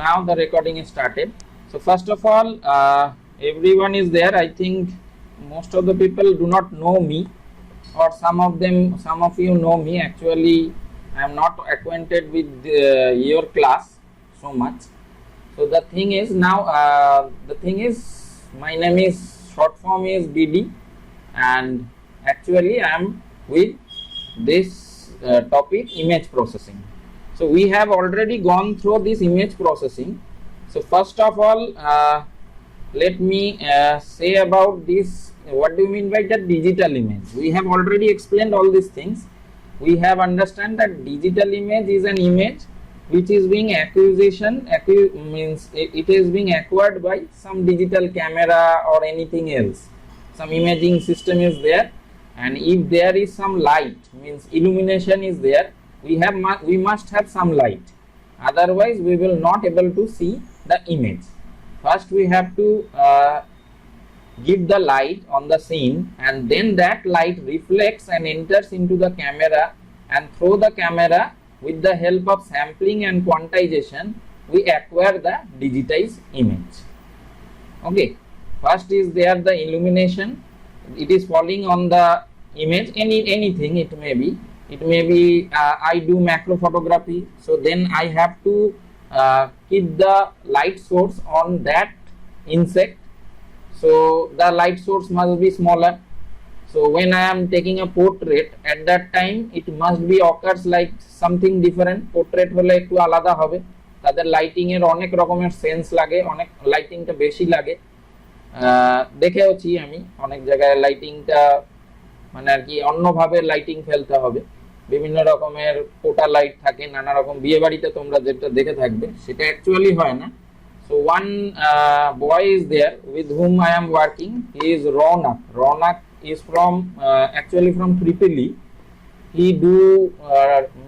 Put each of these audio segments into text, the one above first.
now the recording is started. So first of all, everyone is there. I think most of the people do not know me, or some of you know me. Actually, I am not acquainted with your class so much. So the thing is now, my name is, short form is BD, and actually I am with this topic, image processing. So we have already gone through this image processing. So first of all, let me say about this. What do you mean by that digital image? We have already explained all these things. We have understand that digital image is an image which is being means it is being acquired by some digital camera or anything else. Some imaging system is there, and if there is some light, means illumination is there, we must have some light. Otherwise, we will not able to see the image. First, we have to give the light on the scene, and then that light reflects and enters into the camera, and through the camera, with the help of sampling and quantization, we acquire the digitized image. Okay, first is there the illumination. It is falling on the image, anything it may be. It may be I do macro photography, so then I have to keep the light source on that insect. So the light source must be smaller. So when I am taking a portrait, at that time it must be occurs like something different. Portrait হলে একটু আলাদা হবে, তাদের lighting এর অনেক রকমের sense লাগে, অনেক লাইটিংটা বেশি লাগে। দেখেওছি আমি অনেক জায়গায় লাইটিংটা মানে আর কি অন্যভাবে লাইটিং ফেলতে হবে, বিভিন্ন রকমের কোটা লাইট থাকে, নানা রকম বিয়ে বাড়িতে তোমরা যেটা দেখে থাকবে সেটা অ্যাকচুয়ালি হয় না। So one boy is there with whom I am working. He is Ronak. Ronak is from actually from Tripoli. He do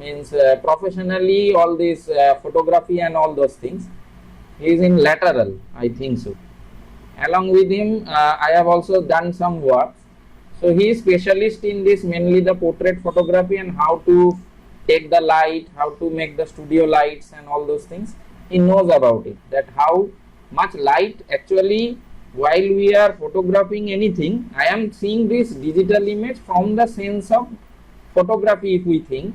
means professionally all this photography and all those things. He is in lateral, I think so. Along with him, I have also done some work. So he is specialist in this, mainly the portrait photography and how to take the light, how to make the studio lights and all those things. He knows about it, that how much light actually while we are photographing anything. I am seeing this digital image from the sense of photography if we think.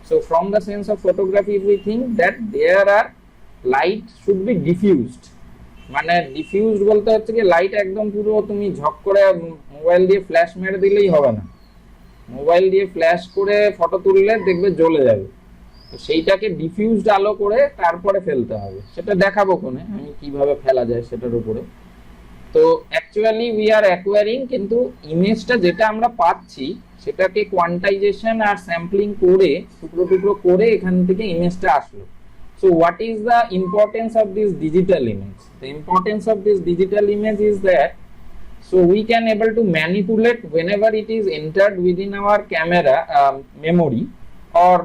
So from the sense of photography if we think that there are light should be diffused. মানে diffused বলতে হচ্ছে কি light একদম পুরো তুমি ঝক করে mobile দিয়ে flash মেরে দিলেই হবে না। মোবাইল দিয়ে ফ্ল্যাশ করে ফটো তুললে দেখবে জ্বলে যাবে। তো সেইটাকে ডিফিউজড আলো করে তারপরে ফেলতে হবে। সেটা দেখাবো কোনে আমি কিভাবে ফেলা যায় সেটার উপরে। তো অ্যাকচুয়ালি উই আর অ্যাকোয়ারিং, কিন্তু ইমেজটা যেটা আমরা পাচ্ছি সেটাকে কোয়ান্টাইজেশন আর স্যাম্পলিং করে টুকরো টুকরো করে এখান থেকে ইমেজটা আসলো। So what is the importance of this digital image? The importance of this digital image is that so we can able to manipulate whenever it is entered within our camera memory or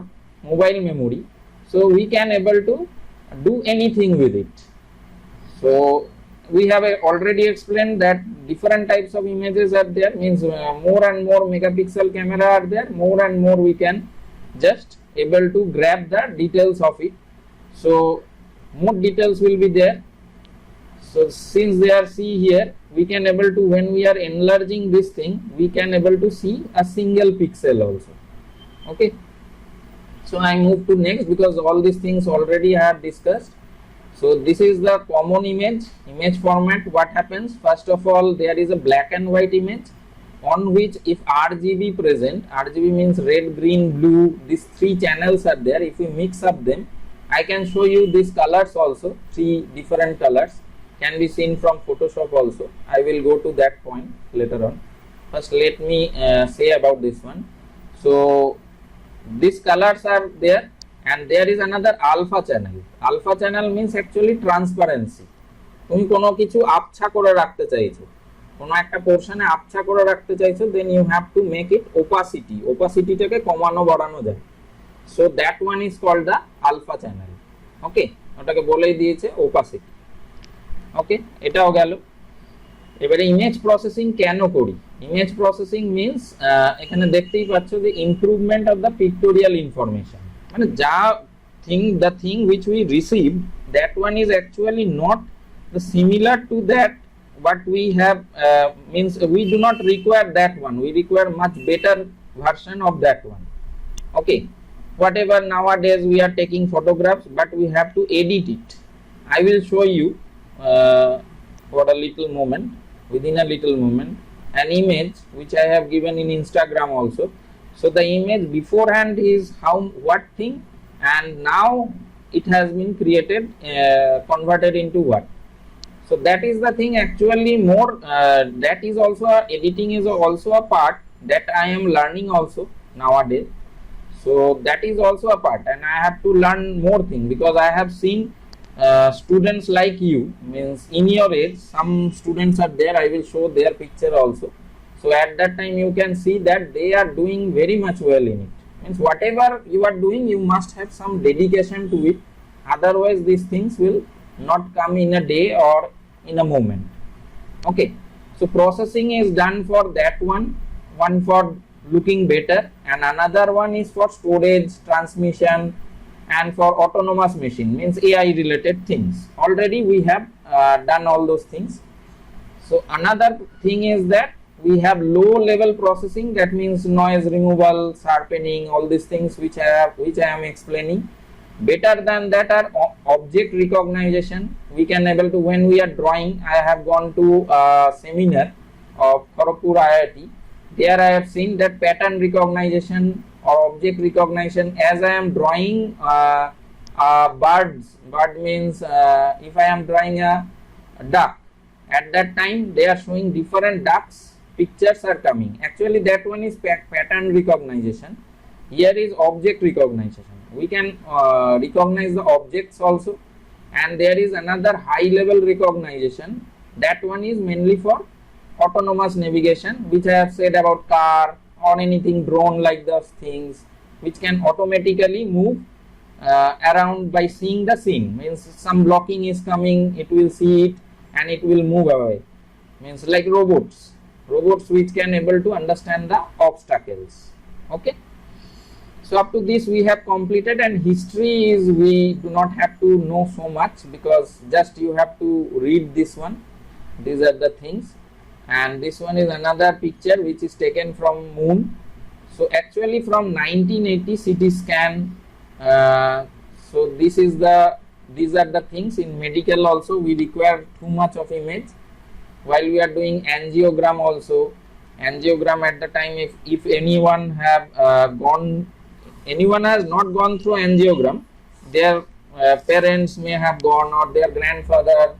mobile memory. So we can able to do anything with it. So we have already explained that different types of images are there, means more and more megapixel camera are there, more and more we can just able to grab the details of it. So more details will be there. So since they are see here, we can able to, when we are enlarging this thing, we can able to see a single pixel also. Okay, so I move to next because all these things already I have discussed. So this is the common image format. What happens, first of all, there is a black and white image on which if RGB present, RGB means red, green, blue, these three channels are there. If we mix up them, I can show you these colors also, three different colors can be seen from Photoshop also. I will go to that point later on. First let me say about this one. So these colors are there, and there is another alpha channel. Alpha channel means actually transparency. তুমি কোনো কিছু আবছা করে রাখতে চাইছো, কোনো একটা পোরশনে আবছা করে রাখতে চাইছো, then you have to make it opacity. Opacityটাকে কমানো বাড়ানো যায়। So that one is called the alpha channel. Okay, ওটাকে বলেই দিয়েছে opacity. Okay, এটাও গেল। এবারে ইমেজ প্রসেসিং কেন করি? ইমেজ প্রসেসিং মিন্স এখানে দেখতেই পাচ্ছ যে improvement of the pictorial information, মানে যা the thing which we receive, that one is actually not the similar to that what we have, means we do not require that one, we require much better version of that one. Okay, whatever nowadays we are taking photographs, but we have to edit it. I will show you for a little moment, within a little moment, an image which I have given in Instagram also. So the image beforehand is what thing, and now it has been created, converted into what. So that is the thing actually more, that is also, editing is also a part that I am learning also nowadays. So that is also a part, and I have to learn more thing, because I have seen students like you, means in your age, some students are there, I will show their picture also. So at that time you can see that they are doing very much well in it. Means whatever you are doing, you must have some dedication to it, otherwise these things will not come in a day or in a moment. Okay, so processing is done for that one for looking better, and another one is for storage, transmission, and for autonomous machine, means AI related things. Already we have done all those things. So another thing is that we have low level processing, that means noise removal, sharpening, all these things which I am explaining. Better than that are object recognition. We can able to, when we are drawing, I have gone to a seminar of Kharagpur IIT. There I have seen that pattern recognition or object recognition. As I am drawing bird means if I am drawing a duck, at that time they are showing different ducks, pictures are coming. Actually that one is pattern recognition. Here is object recognition. We can recognize the objects also, and there is another high level recognition. That one is mainly for autonomous navigation, which I have said about car or anything, drone, like those things which can automatically move around by seeing the scene. Means some blocking is coming, it will see it and it will move away. Means like robots which can able to understand the obstacles. Okay, so up to this we have completed, and history is, we do not have to know so much, because just you have to read this one. These are the things. And this one is another picture which is taken from moon. So actually from 1980 CT scan. So these are the things. In medical also we require too much of image. While we are doing angiogram also, angiogram at the time, if anyone have anyone has not gone through angiogram, their parents may have gone, or their grandfather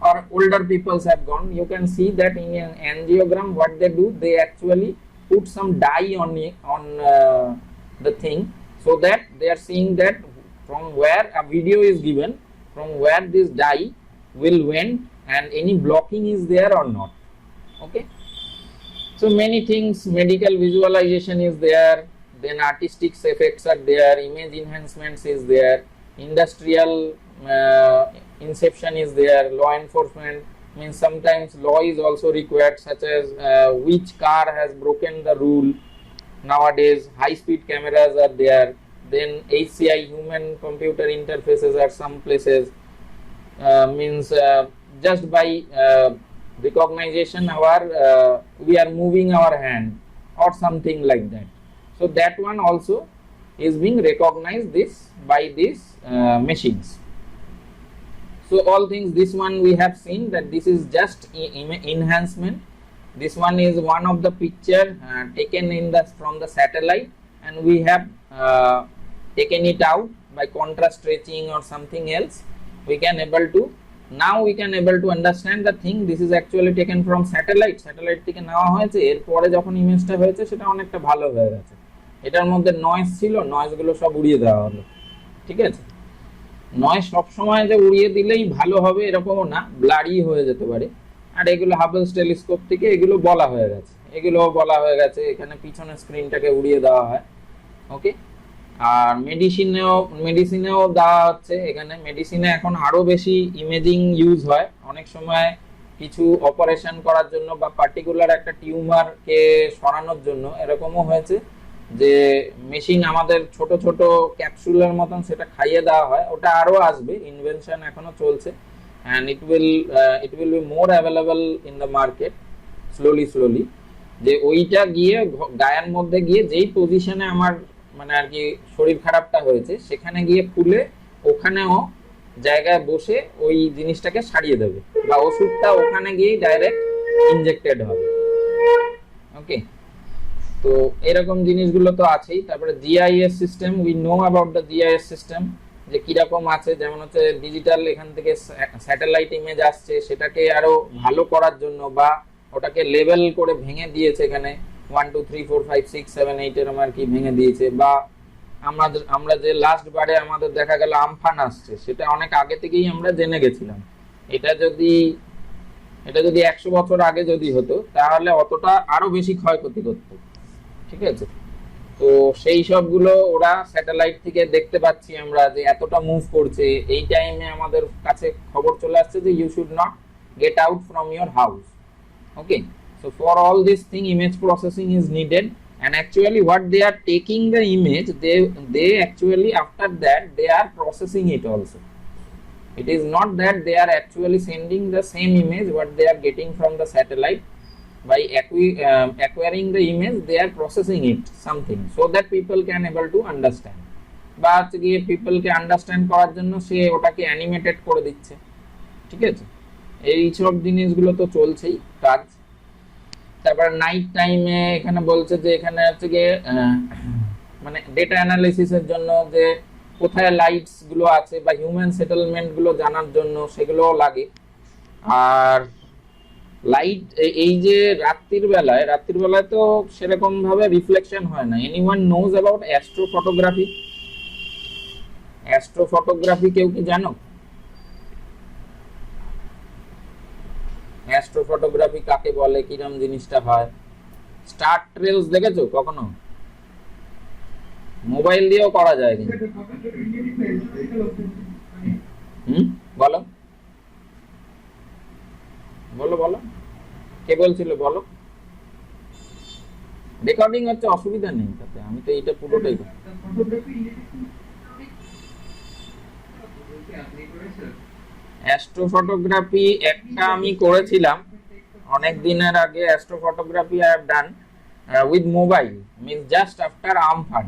or older people have gone. You can see that in an angiogram what they do, they actually put some dye on the thing, so that they are seeing that from where a video is given, from where this dye will went, and any blocking is there or not. Okay, so many things, medical visualization is there, then artistic effects are there, image enhancements is there, industrial inception is there, law enforcement, means sometimes law is also required, such as which car has broken the rule. Nowadays high speed cameras are there, then HCI, human computer interfaces at some places, means just by recognition we are moving our hand or something like that. So that one also is being recognized by these machines. So all things, this one we have seen that this is just enhancement. This one is one of the picture taken from the satellite, and we have taken it out by contrast stretching or something else. We can able to understand the thing. This is actually taken from satellite থেকে নেওয়া হয়েছে, এরপরে যখন ইমেজটা হয়েছে সেটা অনেকটা ভালো হয়ে গেছে। এটার মধ্যে নয়েজ ছিল, নয়েজগুলো সব উড়িয়ে দেওয়া হলো। ঠিক আছে, নয়েজ সব সময় যে উড়িয়ে দিলেই ভালো হবে এরকমও না, ব্লারি হয়ে যেতে পারে। আর এগুলো হাবলস টেলিস্কোপ থেকে এগুলো বলা হয়ে গেছে, এখানে পিছনের স্ক্রিনটাকে উড়িয়ে দেওয়া হয়। ওকে, আর মেডিসিনেও দেওয়া হচ্ছে। এখানে মেডিসিনে এখন আরো বেশি ইমেজিং ইউজ হয়। অনেক সময় কিছু অপারেশন করার জন্য বা পার্টিকুলার একটা টিউমারকে সরানোর জন্য এরকমও হয়েছে যে মেশিন আমাদের ছোট ছোট ক্যাপসুলের মতন সেটা খাইয়ে দেওয়া হয়, ওটা আরো আসবে, ইনভেনশন এখনো চলছে, and it will be more available in the market slowly. যে ওইটা গিয়ে গায়ের মধ্যে গিয়ে যেই পজিশনে আমার মানে আর কি শরীর খারাপটা হয়েছে সেখানে গিয়ে খুলে ওখানেও জায়গায় বসে ওই জিনিসটাকে সারিয়ে দেবে, বা ওষুধটা ওখানে গিয়ে ডাইরেক্ট ইনজেক্টেড হবে। ওকে, তো এরকম জিনিসগুলো তো আছেই। তারপরে GIS system, we know about the GIS system, যে কিরকম আছে। যেমন হচ্ছে ডিজিটাল এখান থেকে স্যাটেলাইট ইমেজ আসছে, সেটাকে আরো ভালো করার জন্য বা ওটাকে লেভেল করে ভেঙে দিয়েছে, এখানে 1 2 3 4 5 6 7 8 এরকম আর কি ভেঙে দিয়েছে। বা আমরা যে লাস্ট বারে আমাদের দেখা গেল আমফান আসছে, সেটা অনেক আগে থেকেই আমরা জেনে গেছিলাম। এটা যদি 100 বছর আগে যদি হতো তাহলে অতটা আরো বেশি ক্ষয়ক্ষতি করতো, ঠিক আছে। তো সেই সবগুলো ওরা স্যাটেলাইট থেকে দেখতে পাচ্ছি আমরা যে এতটা মুভ করছে, এই টাইমে আমাদের কাছে খবর চলে আসছে যে you should not get out from your house. Okay, so for all this thing image processing is needed, and actually what they are taking the image, they actually after that they are processing it also. It is not that they are actually sending the same image what they are getting from the satellite. By acquiring the image they are processing it something so that people can able to understand, বা হচ্ছে গিয়ে people কে understand করার জন্য সে ওটাকে animated করে দিচ্ছে, ঠিক আছে। এই সব জিনিসগুলো তো চলছেই কাজ। তারপর নাইট টাইমে এখানে বলছে যে এখানে হচ্ছে গিয়ে মানে ডেটা অ্যানালিসিসের জন্য যে কোথায় লাইটস গুলো আছে বা হিউম্যান সেটেলমেন্ট গুলো জানার জন্য সেগুলো লাগে। আর লাইট এই যে রাত্রির বেলায় তো সেরকম ভাবে রিফ্লেকশন হয় না। এনিওয়ান নোজ অ্যাবাউট অ্যাস্ট্রোফটোগ্রাফি কেউ কি জানো? অ্যাস্ট্রোফটোগ্রাফি কাকে বলে, কিরম জিনিসটা হয়? স্টার ট্রেলস দেখেছো কখনো? মোবাইল দিয়েও করা যায় কিন্তু। বলো বলো বলো, কে বলছিল বলো? রেকর্ডিং হচ্ছে, অসুবিধা নেই তাতে, আমি তো এইটা পুরোটাই অ্যাস্ট্রোফটোগ্রাফি একটা আমি করেছিলাম অনেক দিনের আগে। Astrophotography I have done with mobile, means just after Amphan.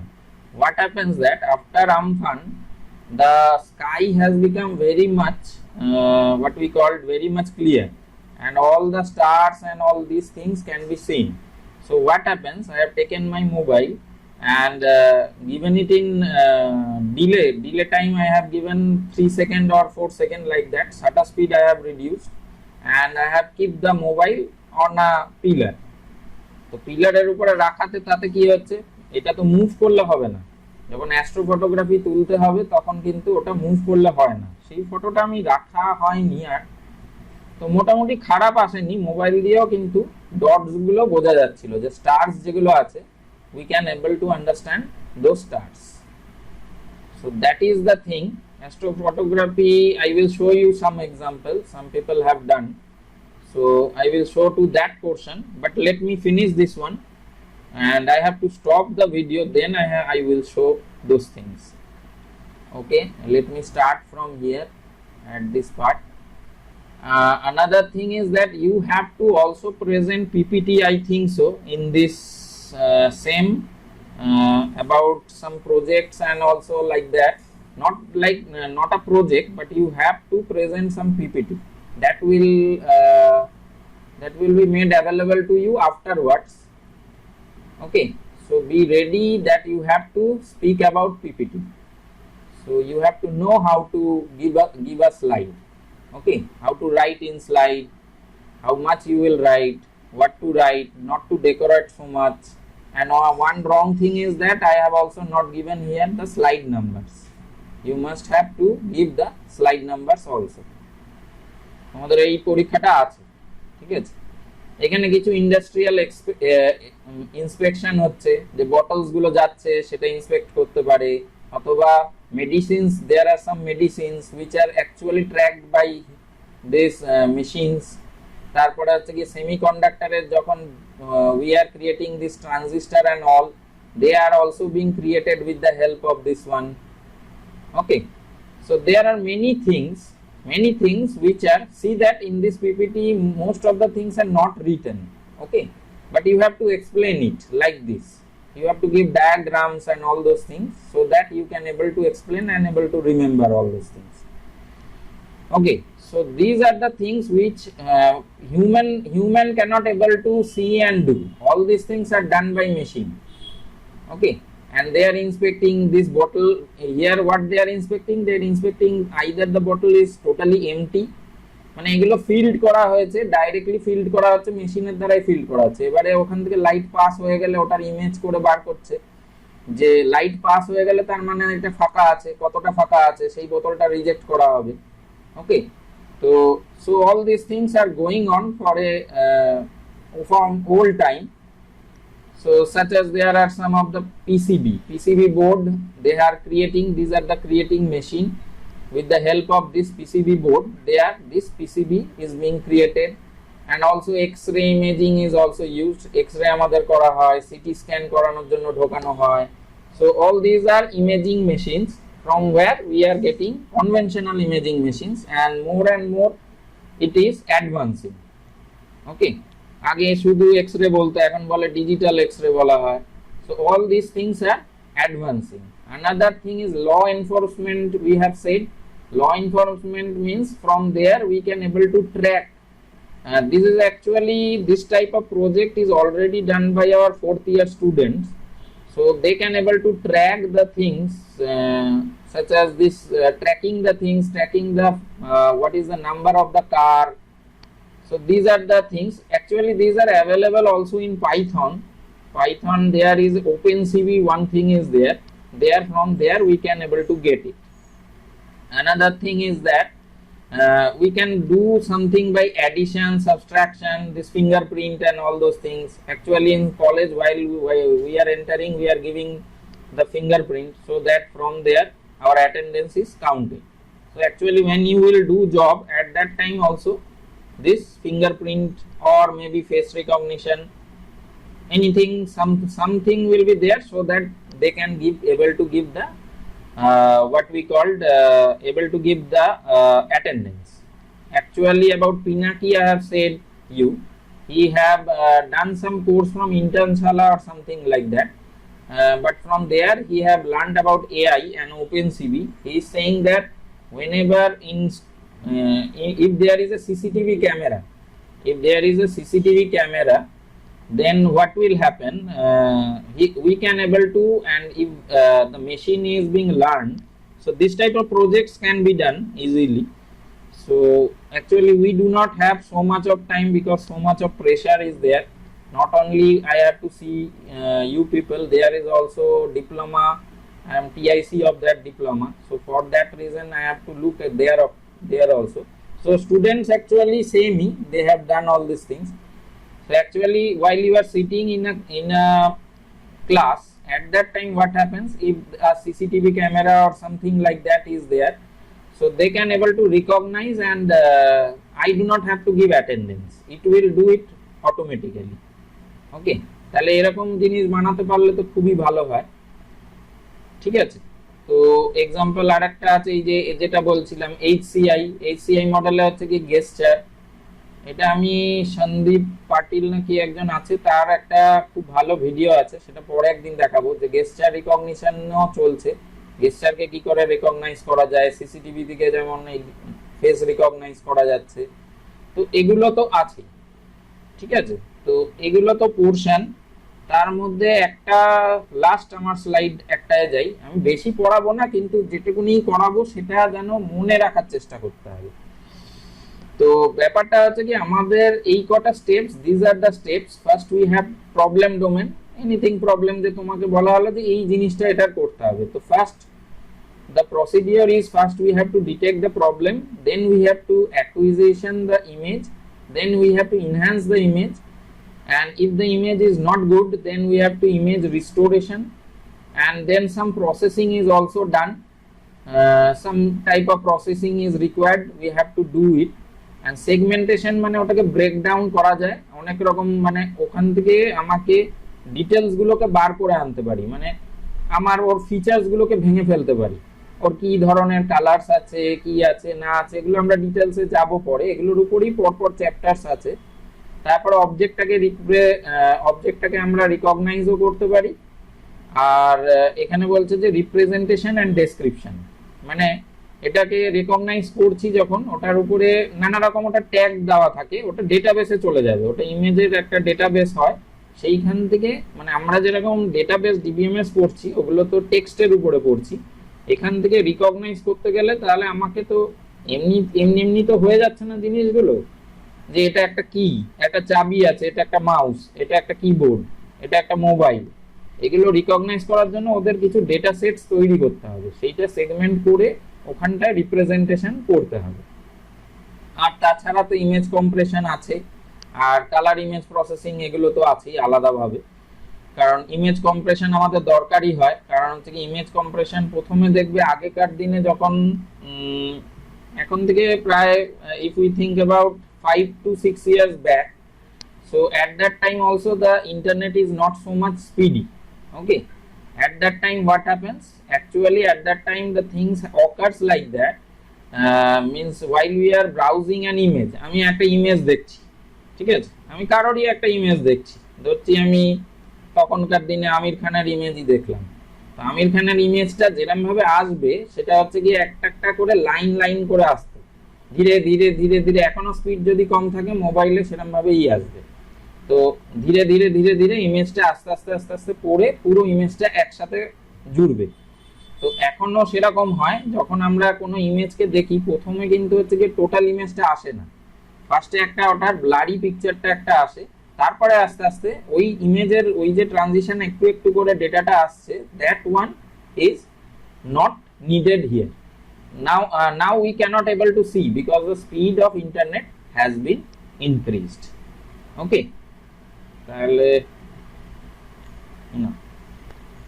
What happens that after Amphan the sky has become very much what we called very much clear, and all the stars and all these things can be seen. So what happens, I have taken my mobile and given it in delay time. I have given 3 second or 4 second like that. Shutter speed I have reduced and I have keep the mobile on a pillar. তো পিলারের উপরে রাখাতে তাতে কি হচ্ছে, এটা তো move করলে হবে না। যখন অ্যাস্ট্রোফটোগ্রাফি তুলতে হবে তখন কিন্তু ওটা মুভ করলে হয় না। সেই ফটোটা আমি রাখা হয়নি আর, তো মোটামুটি খারাপ আসেনি। মোবাইল দিয়েও কিন্তু ডটস গুলো বোঝা যাচ্ছিল, যে স্টারস যেগুলো আছে we can able to understand those stars. So that is the thing. Astrophotography, I will show you some examples some people have done, so I will show to that portion, but let me finish this one and I have to stop the video, then I will show those things. Okay, let me start from here at this part. Another thing is that you have to also present PPT, I think so, in this same about some projects and also like that. Not like not a project, but you have to present some PPT that will be made available to you afterwards. Okay, so be ready that you have to speak about PPT. So you have to know how to give a slide. Okay, how to write in slide, how much you will write, what to write, not to decorate so much. And one wrong thing is that I have also not given here the slide numbers. You must have to give the slide numbers also. আমাদের এই পরীক্ষাটা আছে, ঠিক আছে। এখানে কিছু industrial inspection হচ্ছে, যে বটলস গুলো যাচ্ছে সেটা ইন্সপেক্ট করতে পারে, অথবা medicines, there are some medicines which are actually tracked by this machines. তারপরে হচ্ছে কি সেমিকন্ডাক্টরের যখন we are creating this transistor and all, they are also being created with the help of this one. Okay, so there are many things which are, see that in this PPT most of the things are not written, okay, but you have to explain it like this. You have to give diagrams and all those things so that you can able to explain and able to remember all those things. Okay, so these are the things which human cannot able to see and do. All these things are done by machine. Okay, and they are inspecting this bottle here. What they are inspecting? They are inspecting either the bottle is totally empty, মানে এগুলো field করা হয়েছে, directly field করা হচ্ছে, মেশিনের দ্বারাই field করা হচ্ছে। এবারে ওখান থেকে লাইট পাস হয়ে গেলে ওটার ইমেজ করে বার করছে, যে লাইট পাস হয়ে গেলে তার মানে এটা ফাঁকা আছে, কতটা ফাঁকা আছে, সেই বোতলটা রিজেক্ট করা হবে। Okay, so all these things are going on for a from old time. So such as there are some of the PCB board they are creating. These are the creating machine. With the help of this PCB board, this PCB is being created, and also X-ray imaging is also used. X-ray আমাদের করা হয়, CT scan করানোর জন্য ঢোকানো হয়। So all these are imaging machines from where we are getting conventional imaging machines, and more it is advancing. Okay, আগে শুধু X-ray বলতো, এখন বলে digital X-ray বলা হয়। So all these things are advancing. Another thing is law enforcement. We have said law enforcement means from there we can able to track. This is actually, this type of project is already done by our 4th year students. So they can able to track the things such as this, tracking the things, tracking the what is the number of the car. So these are the things. Actually these are available also in Python. There is OpenCV, one thing is there. From there we can able to get it. Another thing is that we can do something by addition, subtraction, this fingerprint and all those things. Actually in college while we are entering, we are giving the fingerprint, so that from there our attendance is counted. So actually when you will do job, at that time also this fingerprint or maybe face recognition, anything, something will be there, so that they can able to give the what we called able to give the attendance. Actually about Pinaki I have said you, he have done some course from Internshala or something like that, but from there he have learned about AI and OpenCV. He is saying that whenever if there is a CCTV camera, then what will happen, we can able to, and if the machine is being learned, so this type of projects can be done easily. So actually we do not have so much of time because so much of pressure is there. Not only I have to see you people, there is also diploma, I am TIC of that diploma, so for that reason I have to look at there also. So students actually say me, they have done all these things. So actually while you are sitting in a class, at that time what happens, if a CCTV camera or something like that is there, so they can able to recognize, and I do not have to give attendance, it will do it automatically. Okay, তাহলে এরকম জিনিস বানাতে পারলে তো খুবই ভালো হয়। ঠিক আছে, তো এক্সাম্পল আরেকটা আছে, এই যে যেটা বলছিলাম HCI মডেলে হচ্ছে কি গেস্টার। এটা আমি সন্দীপ পাটিল নাকি একজন আছে, তার একটা খুব ভালো ভিডিও আছে, সেটা পরে একদিন দেখাবো, যে গেস্টার রিকগনিশনও চলছে, গেস্টারকে কি করে রিকগনাইজ করা যায়, সিসিটিভি থেকে যেমন এই ফেস রিকগনাইজ করা যাচ্ছে। তো এগুলো তো আছে, ঠিক আছে, তো এগুলো তো পোরশন। তার মধ্যে একটা লাস্ট আমার স্লাইড একটায় যাই, আমি বেশি পড়াবো না, কিন্তু যেটুকুনি করাবো সেটা যেন মনে রাখার চেষ্টা করতে হবে। তো ব্যাপারটা হচ্ছে কি, আমাদের এই কটা steps, this are the steps. First we have problem domain, anything problem, যে তোমাকে বলা হলো যে এই জিনিসটা এটা করতে হবে। তো first the procedure is, first we have to detect the problem, then we have to acquisition the image, then we have to enhance the image, and if the image is not good, then we have to image restoration, and then some processing is also done, some type of processing is required, we have to do it, and segmentation মানে ওটাকে break down করা যায় অনেক রকম, মানে ওখান থেকে আমাকে ডিটেলস গুলোকে বার করে আনতে পারি, মানে আমার ওর ফিচার্স গুলোকে ভেঙে ফেলতে পারি, ওর কি ধরনের কালার্স আছে, কি আছে না আছে, এগুলো আমরা ডিটেলসে যাব পরে, এগুলোর উপরই পরপর চ্যাপ্টার্স আছে। তারপর অবজেক্টটাকে আমরা রিকগনাইজও করতে পারি। আর এখানে বলছে যে রিপ্রেজেন্টেশন এন্ড ডেসক্রিপশন, মানে এটাকে রিকগনাইজ করছি যখন, ওটার উপরে নানা রকম ওটা ট্যাগ দেওয়া থাকে, ওটা ডেটাবেসে চলে যাবে, ওটা ইমেজের একটা ডেটাবেস হয়, সেইখান থেকে মানে আমরা যেরকম ডেটাবেস ডিবিএমএস পড়ছি ওগুলো তো টেক্সটের উপরে পড়ছি, এখান থেকে রিকগনাইজ করতে গেলে তাহলে আমাকে তো এমনি এমনি এমনি তো হয়ে যাচ্ছে না জিনিসগুলো, যে এটা একটা কি, একটা চাবি আছে, এটা একটা মাউস, এটা একটা কিবোর্ড, এটা একটা মোবাইল, এগুলো রিকগনাইজ করার জন্য ওদের কিছু ডেটা সেটস তৈরি করতে হবে, সেইটা সেগমেন্ট করে ওখানটায় রিপ্রেজেন্টেশন করতে হবে। আর তাছাড়া তো ইমেজ কম্প্রেশন আছে, আর কালার ইমেজ প্রসেসিং এগুলো তো আছেই আলাদাভাবে, কারণ ইমেজ কম্প্রেশন আমাদের দরকারই হয়, কারণ হচ্ছে কি ইমেজ কম্প্রেশন প্রথমে দেখবে আগেকার দিনে যখন এখন থেকে প্রায় if we think about 5 to 6 years back, so at that time also the internet is not so much speedy. Okay, at that time what happens, actually at that time the things occurs like that, means while we are browsing an image, আমি একটা image দেখছি, ঠিক আছে, আমি কারোরই একটা image দেখছি, ধরছি আমি তখনকার দিনে আমির খানের ইমেজই দেখলাম, তো আমির খানের ইমেজটা যেরকম ভাবে আসবে সেটা হচ্ছে কি একটা একটা করে লাইন লাইন করে আসতো, ধীরে ধীরে ধীরে ধীরে, এখনো স্পিড যদি কম থাকে মোবাইলে সেরকম ভাবেই আসবে, তো ধীরে ধীরে ধীরে ধীরে ইমেজটা আস্তে আস্তে আস্তে আস্তে পড়ে পুরো ইমেজটা একসাথে জুড়বে। তো এখনো সেরকম হয়, যখন আমরা কোনো ইমেজকে দেখি প্রথমে কিন্তু হচ্ছে যে টোটাল ইমেজটা আসে না, ফার্স্টে একটা ওটার ব্লারি পিকচারটা একটা আসে, তারপরে আস্তে আস্তে ওই ইমেজের ওই যে ট্রানজিশন একটু একটু করে ডেটাটা আসছে, that one is not needed here. Now we cannot able to see because the speed of internet has been increased. Okay, তাহলে না